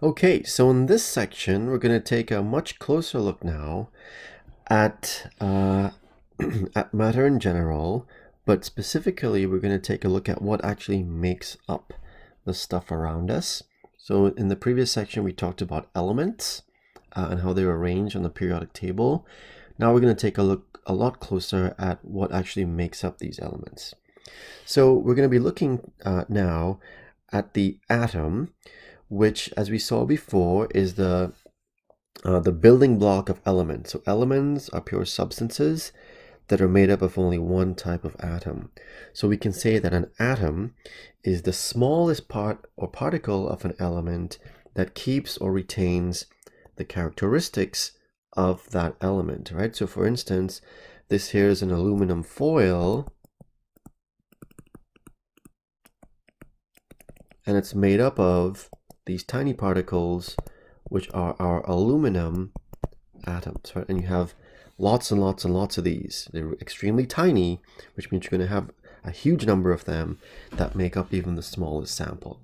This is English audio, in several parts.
Okay, so in this section, we're going to take a much closer look now at, at matter in general, but specifically, we're going to take a look at what actually makes up the stuff around us. So in the previous section, we talked about elements and how they're arranged on the periodic table. Now we're going to take a look a lot closer at what actually makes up these elements. So we're going to be looking now at the atom, which, as we saw before, is the building block of elements. So elements are pure substances that are made up of only one type of atom. So we can say that an atom is the smallest part or particle of an element that keeps or retains the characteristics of that element, right? So for instance, this here is an aluminum foil, and it's made up of these tiny particles, which are our aluminum atoms, right? And you have lots and lots and lots of these. They're extremely tiny, which means you're going to have a huge number of them that make up even the smallest sample.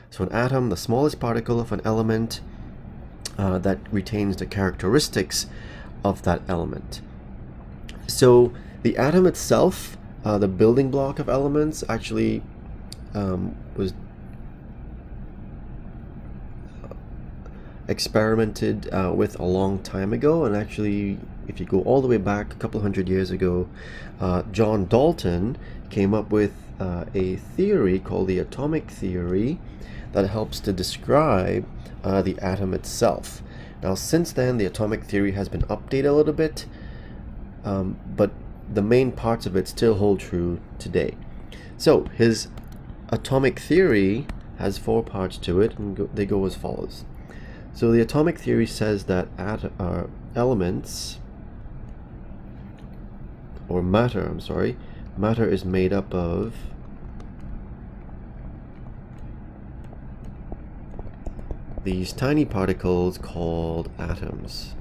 So an atom, the smallest particle of an element that retains the characteristics of that element. So the atom itself, the building block of elements, actually was experimented with a long time ago, and actually if you go all the way back a couple hundred years ago, John Dalton came up with a theory called the atomic theory that helps to describe the atom itself. Now since then the atomic theory has been updated a little bit, but the main parts of it still hold true today. So his atomic theory has 4 parts to it, and they go as follows. So the atomic theory says that elements, or matter, matter is made up of these tiny particles called atoms.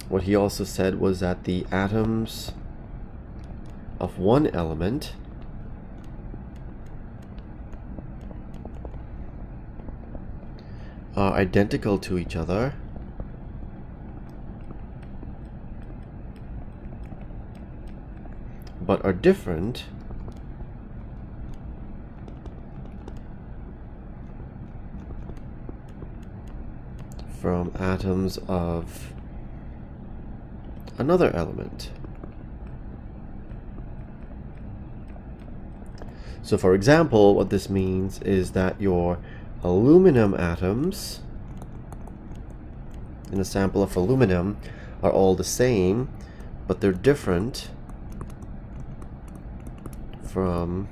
What he also said was that the atoms of one element are identical to each other, but are different from atoms of another element. So for example, what this means is that your aluminum atoms in a sample of aluminum are all the same, but they're different from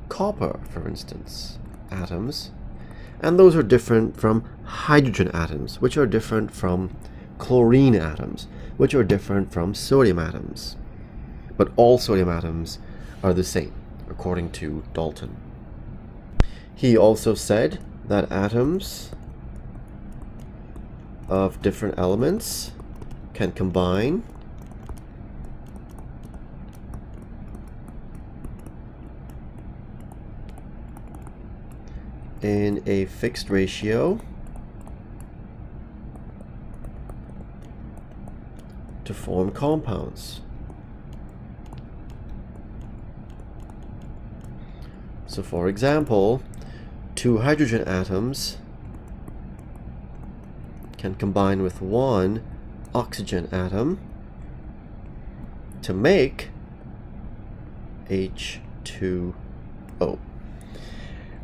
copper, for instance, atoms. And those are different from hydrogen atoms, which are different from chlorine atoms, which are different from sodium atoms. But all sodium atoms are the same, according to Dalton. He also said that atoms of different elements can combine in a fixed ratio to form compounds. So for example, 2 hydrogen atoms can combine with 1 oxygen atom to make H2O.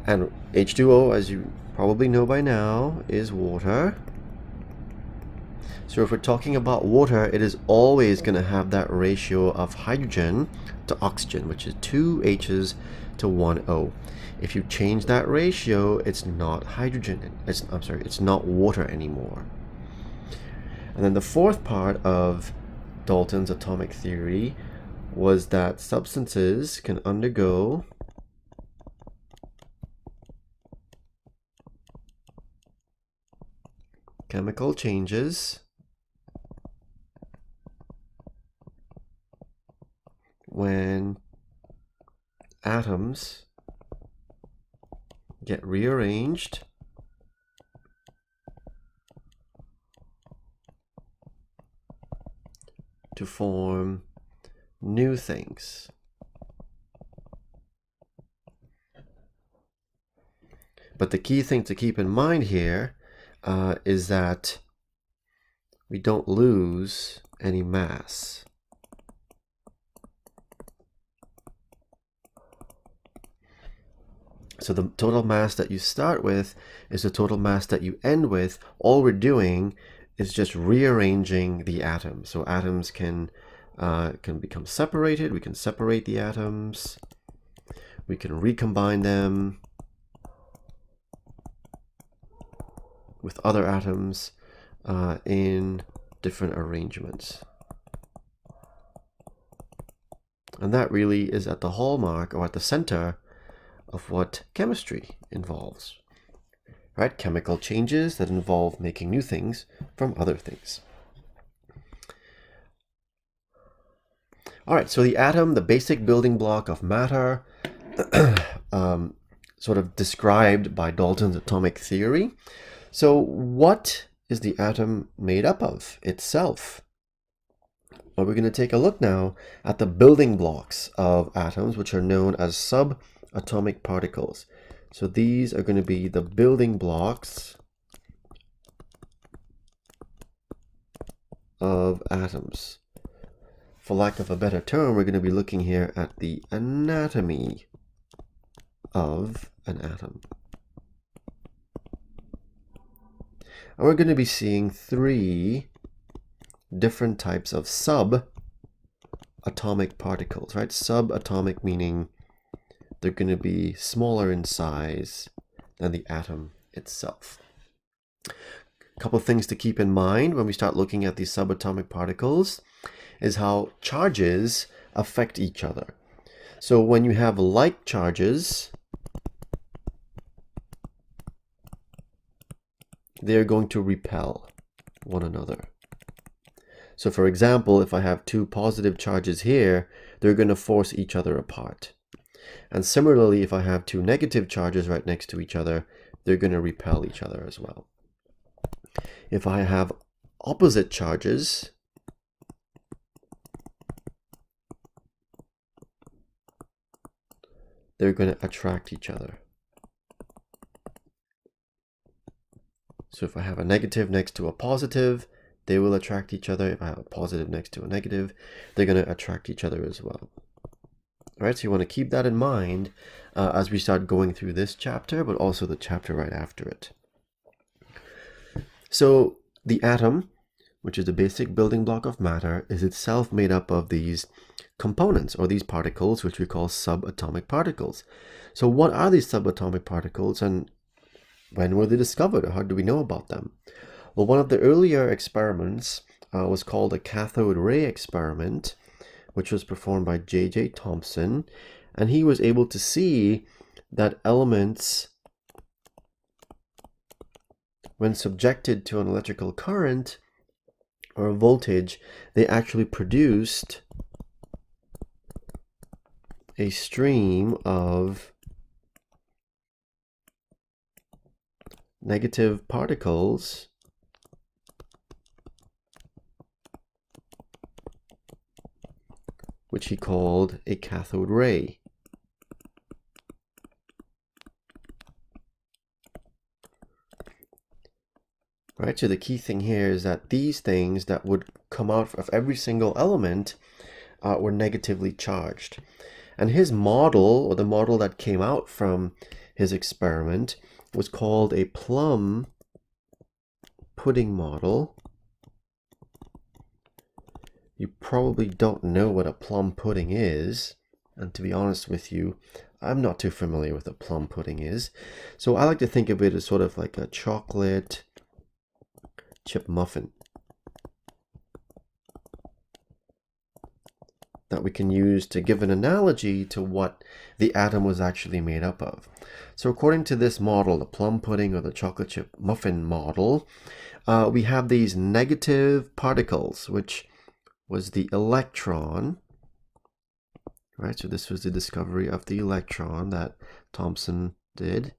And H2O, as you probably know by now, is water. So if we're talking about water, it is always going to have that ratio of hydrogen to oxygen, which is 2 H's to 1 O. If you change that ratio, it's not hydrogen. It's not water anymore. And then the 4th part of Dalton's atomic theory was that substances can undergo chemical changes when atoms get rearranged to form new things. But the key thing to keep in mind here is that we don't lose any mass. So the total mass that you start with is the total mass that you end with. All we're doing is just rearranging the atoms. So atoms can become separated. We can separate the atoms. We can recombine them with other atoms in different arrangements. And that really is at the hallmark or at the center of what chemistry involves, right? Chemical changes that involve making new things from other things. All right, so the atom, the basic building block of matter, sort of described by Dalton's atomic theory. So what is the atom made up of itself? Well, we're going to take a look now at the building blocks of atoms, which are known as subatomic particles. So these are going to be the building blocks of atoms. For lack of a better term, we're going to be looking here at the anatomy of an atom. And we're going to be seeing three different types of subatomic particles, right? Subatomic meaning they're going to be smaller in size than the atom itself. A couple of things to keep in mind when we start looking at these subatomic particles is how charges affect each other. So when you have like charges, they're going to repel one another. So for example, if I have two positive charges here, they're going to force each other apart. And similarly, if I have two negative charges right next to each other, they're going to repel each other as well. If I have opposite charges, they're going to attract each other. So if I have a negative next to a positive, they will attract each other. If I have a positive next to a negative, they're going to attract each other as well. All right, so you want to keep that in mind as we start going through this chapter, but also the chapter right after it. So the atom, which is the basic building block of matter, is itself made up of these components or these particles, which we call subatomic particles. So what are these subatomic particles and when were they discovered, or how do we know about them? Well, one of the earlier experiments was called a cathode ray experiment, which was performed by J.J. Thomson, and he was able to see that elements, when subjected to an electrical current or a voltage, they actually produced a stream of negative particles which he called a cathode ray. Right, so the key thing here is that these things that would come out of every single element were negatively charged. And his model, or the model that came out from his experiment, was called a plum pudding model. You probably don't know what a plum pudding is, and to be honest with you, I'm not too familiar with what a plum pudding is. So I like to think of it as sort of like a chocolate chip muffin that we can use to give an analogy to what the atom was actually made up of. So according to this model, the plum pudding or the chocolate chip muffin model, we have these negative particles, which was the electron, right? So this was the discovery of the electron that Thomson did.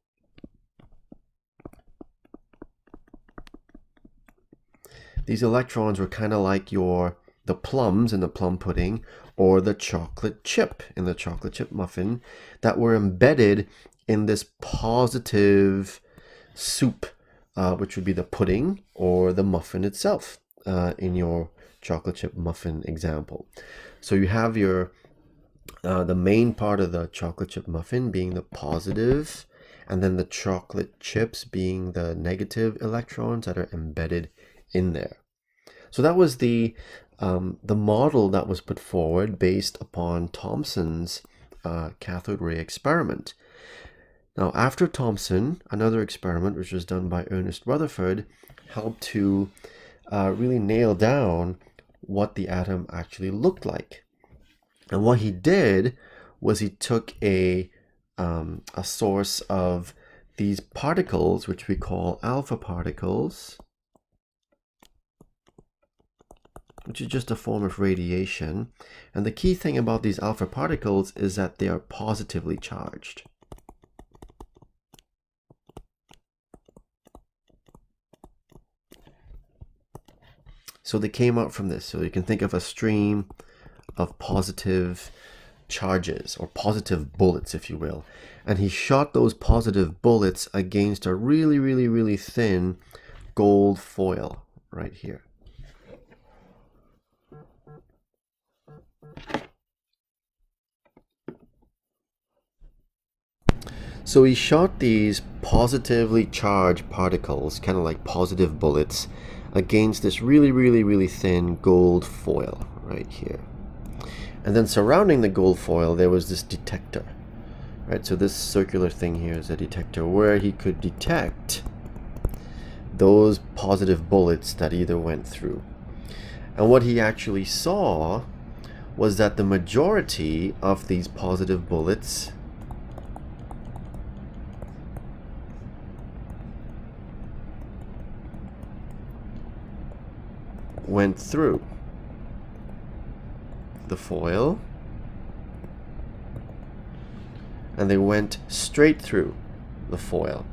These electrons were kind of like the plums in the plum pudding or the chocolate chip in the chocolate chip muffin that were embedded in this positive soup, which would be the pudding or the muffin itself in your chocolate chip muffin example. So you have your the main part of the chocolate chip muffin being the positive, and then the chocolate chips being the negative electrons that are embedded in there. So that was the model that was put forward based upon Thomson's cathode ray experiment. Now, after Thomson, another experiment which was done by Ernest Rutherford helped to really nail down what the atom actually looked like. And what he did was he took a source of these particles, which we call alpha particles, which is just a form of radiation. And the key thing about these alpha particles is that they are positively charged. So they came out from this. So you can think of a stream of positive charges, or positive bullets, if you will. And he shot those positive bullets against a really, really, really thin gold foil right here. So he shot these positively charged particles, kind of like positive bullets, against this really, really, really thin gold foil right here. And then surrounding the gold foil, there was this detector, right? So this circular thing here is a detector where he could detect those positive bullets that either went through. And what he actually saw was that the majority of these positive bullets went through the foil, and they went straight through the foil.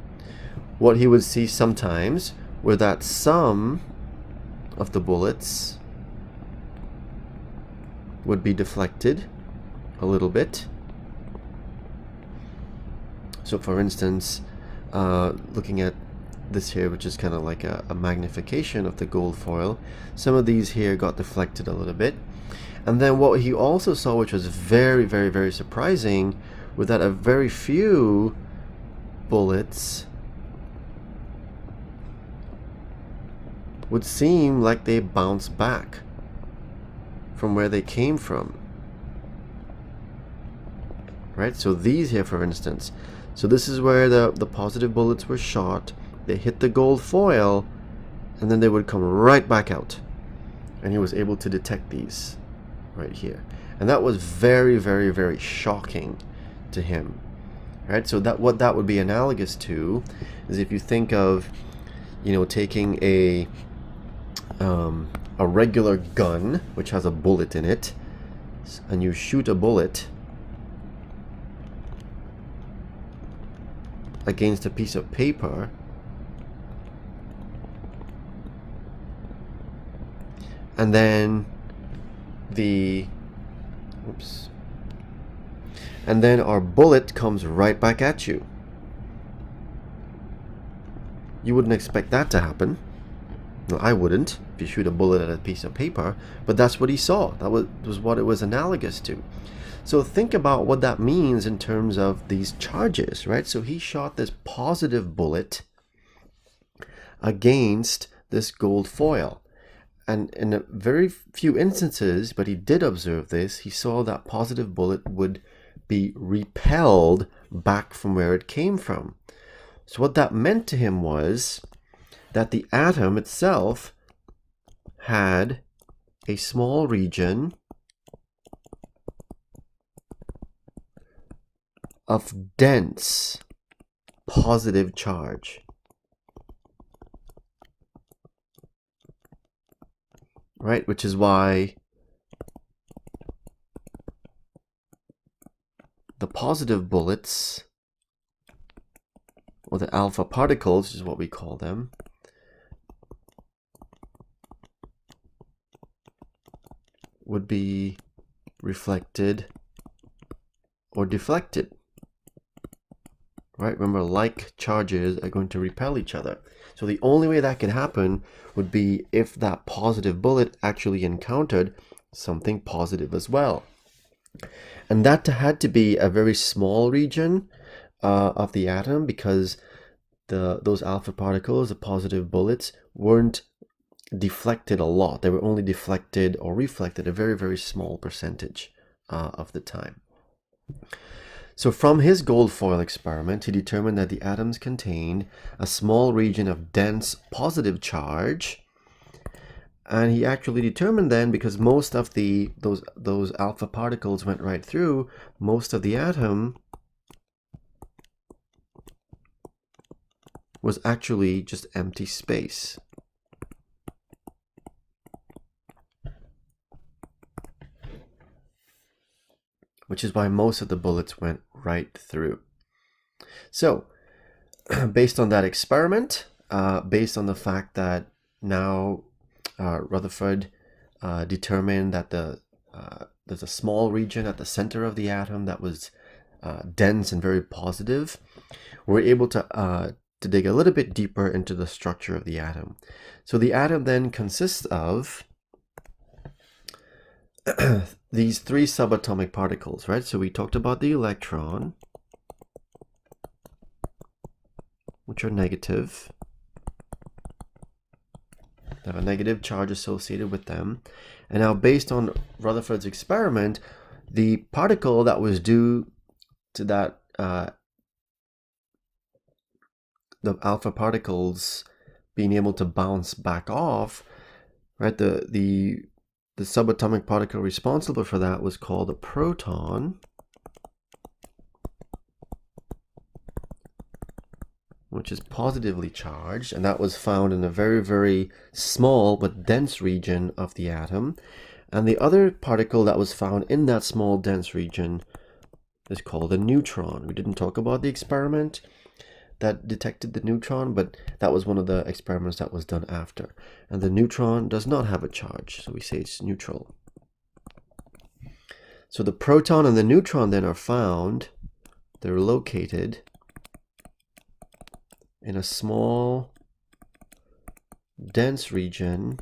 What he would see sometimes were that some of the bullets would be deflected a little bit. So for instance, looking at this here, which is kind of like a magnification of the gold foil, some of these here got deflected a little bit. And then what he also saw, which was very, very, very surprising, was that a very few bullets would seem like they bounced back from where they came from. Right? So these here, for instance, so this is where the positive bullets were shot. They hit the gold foil, and then they would come right back out. And he was able to detect these right here. And that was very, very, very shocking to him. Right? So that what that would be analogous to is if you think of, you know, taking a regular gun which has a bullet in it, and you shoot a bullet against a piece of paper, and then our bullet comes right back at you. You wouldn't expect that to happen. No, I wouldn't, if you shoot a bullet at a piece of paper, but that's what he saw. That was what it was analogous to. So think about what that means in terms of these charges, right? So he shot this positive bullet against this gold foil. And in a very few instances, but he did observe this, he saw that positive bullet would be repelled back from where it came from. So what that meant to him was that the atom itself had a small region of dense positive charge. Right, which is why the positive bullets, or the alpha particles is what we call them, would be reflected or deflected. Right? Remember, like charges are going to repel each other. So the only way that could happen would be if that positive bullet actually encountered something positive as well. And that had to be a very small region of the atom, because those alpha particles, the positive bullets, weren't deflected a lot. They were only deflected or reflected a very, very small percentage of the time. So from his gold foil experiment, he determined that the atoms contained a small region of dense positive charge. And he actually determined then, because most of those alpha particles went right through, most of the atom was actually just empty space. Which is why most of the bullets went right through. So, based on that experiment, based on the fact that now Rutherford determined that there's a small region at the center of the atom that was dense and very positive, we're able to dig a little bit deeper into the structure of the atom. So the atom then consists of these three subatomic particles, right? So we talked about the electron, which are negative. They have a negative charge associated with them. And now, based on Rutherford's experiment, the particle that was due to that, the alpha particles being able to bounce back off, right? The subatomic particle responsible for that was called a proton, which is positively charged, and that was found in a very, very small but dense region of the atom. And the other particle that was found in that small dense region is called a neutron. We didn't talk about the experiment that detected the neutron, but that was one of the experiments that was done after. And the neutron does not have a charge, so we say it's neutral. So the proton and the neutron then are found, they're located in a small, dense region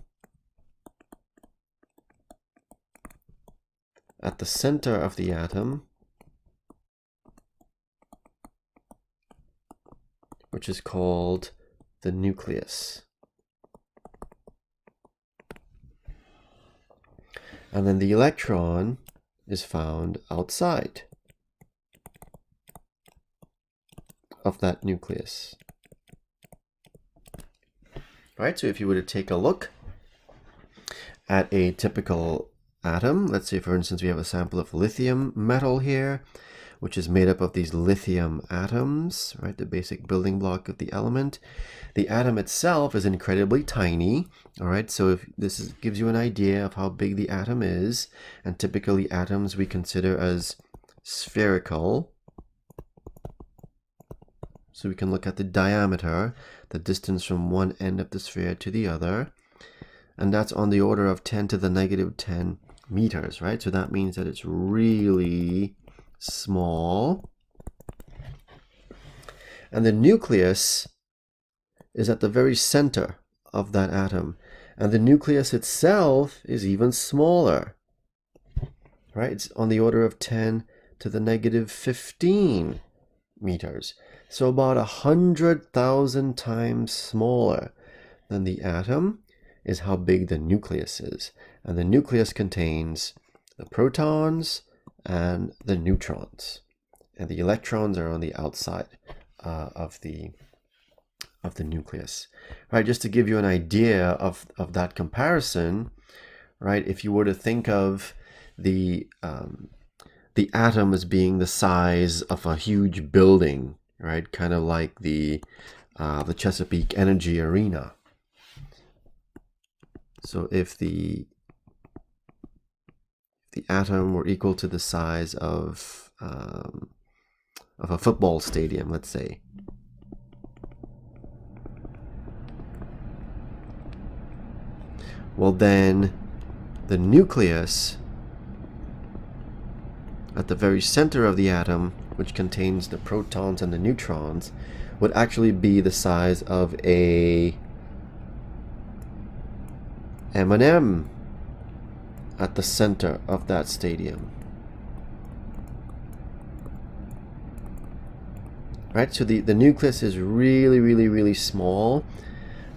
at the center of the atom, which is called the nucleus. And then the electron is found outside of that nucleus. Right, so if you were to take a look at a typical atom, let's say for instance we have a sample of lithium metal here, which is made up of these lithium atoms, right, the basic building block of the element. The atom itself is incredibly tiny, all right, so if this gives you an idea of how big the atom is, and typically atoms we consider as spherical. So we can look at the diameter, the distance from one end of the sphere to the other, and that's on the order of 10 to the negative 10 meters, right? So that means that it's really small. And the nucleus is at the very center of that atom, and the nucleus itself is even smaller, right? It's on the order of 10 to the negative 15 meters. So about 100,000 times smaller than the atom is how big the nucleus is. And the nucleus contains the protons and the neutrons. And the electrons are on the outside of the nucleus. Right, just to give you an idea of that comparison, right, if you were to think of the atom as being the size of a huge building, right? Kind of like the Chesapeake Energy Arena. So if the atom were equal to the size of a football stadium, let's say. Well, then the nucleus at the very center of the atom, which contains the protons and the neutrons, would actually be the size of a M&M at the center of that stadium. Right, so the nucleus is really, really, really small,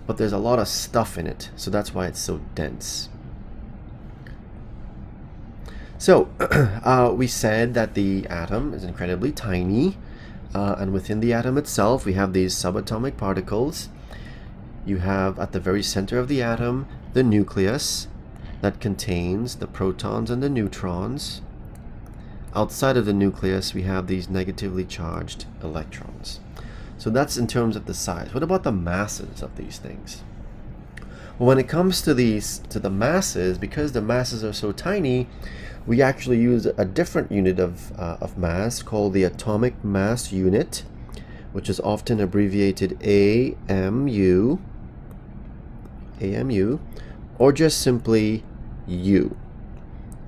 but there's a lot of stuff in it, so that's why it's so dense. So we said that the atom is incredibly tiny, and within the atom itself we have these subatomic particles. You have at the very center of the atom the nucleus that contains the protons and the neutrons. Outside of the nucleus we have these negatively charged electrons. So that's in terms of the size. What about the masses of these things? Well, when it comes to the masses, because the masses are so tiny, we actually use a different unit of mass called the atomic mass unit, which is often abbreviated AMU, or just simply U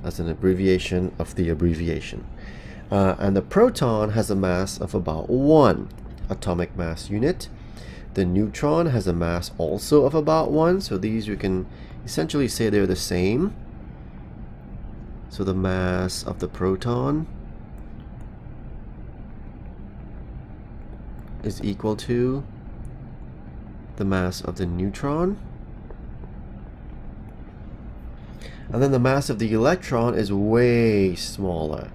as an abbreviation of the abbreviation. And the proton has a mass of about 1 atomic mass unit. The neutron has a mass also of about 1, so these we can essentially say they're the same. So the mass of the proton is equal to the mass of the neutron. And then the mass of the electron is way smaller.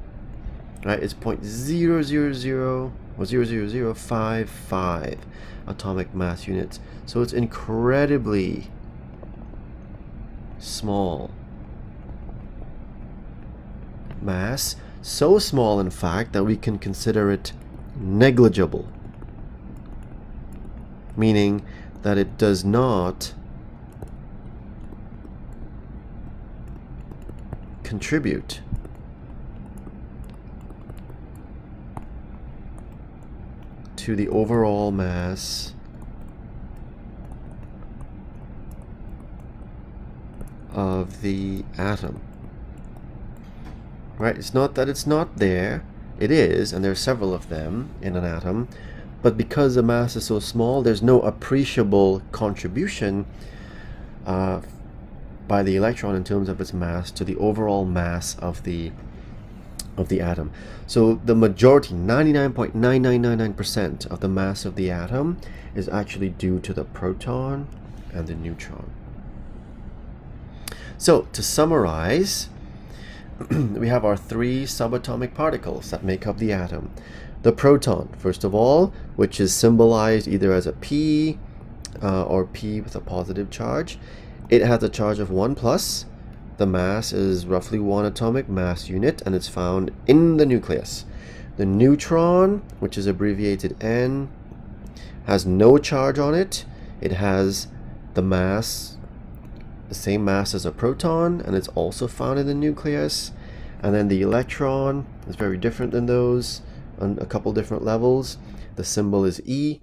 Right? It's 0.0000055 atomic mass units. So it's incredibly small mass, so small in fact that we can consider it negligible, meaning that it does not contribute to the overall mass of the atom. Right? It's not that it's not there. It is, and there are several of them in an atom, but because the mass is so small, there's no appreciable contribution by the electron in terms of its mass to the overall mass of the atom. So the majority, 99.9999% of the mass of the atom is actually due to the proton and the neutron. So to summarize, we have our 3 subatomic particles that make up the atom. The proton, first of all, which is symbolized either as a P or P with a positive charge. It has a charge of 1 plus. The mass is roughly 1 atomic mass unit, and it's found in the nucleus. The neutron, which is abbreviated N, has no charge on it. It has the mass, the same mass as a proton, and it's also found in the nucleus. And then the electron is very different than those on a couple different levels. The symbol is E,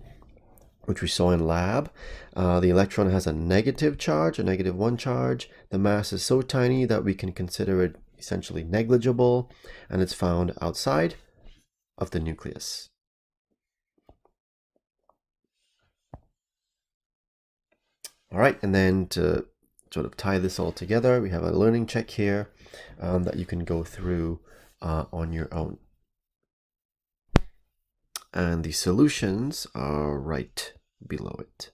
which we saw in lab. The electron has a negative charge, a -1 charge. The mass is so tiny that we can consider it essentially negligible, and it's found outside of the nucleus. All right, and then to sort of tie this all together, we have a learning check here that you can go through on your own. And the solutions are right below it.